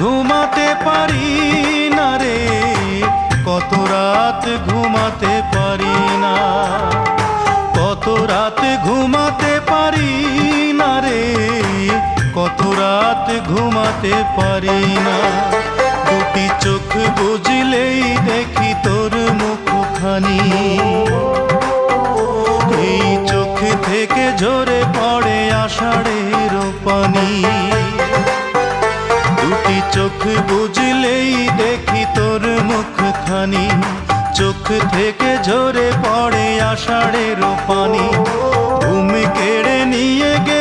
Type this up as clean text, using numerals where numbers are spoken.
ঘুমাতে পারি না রে, কত রাত ঘুমাতে পারি না, কত রাত ঘুমাতে পারি না রে, কত রাত ঘুমাতে পারি না। দুটি চোখ বুঝলেই দেখি তোর মুখখানি, এই চোখ থেকে ঝরে পড়ে আষাঢ়ের পানি। দুটি চোখ বুঝলেই দেখি তোর মুখখানি, চোখ থেকে ঝরে পড়ে আষাঢ়ের পানি। ঘুম কেড়ে নিয়ে গে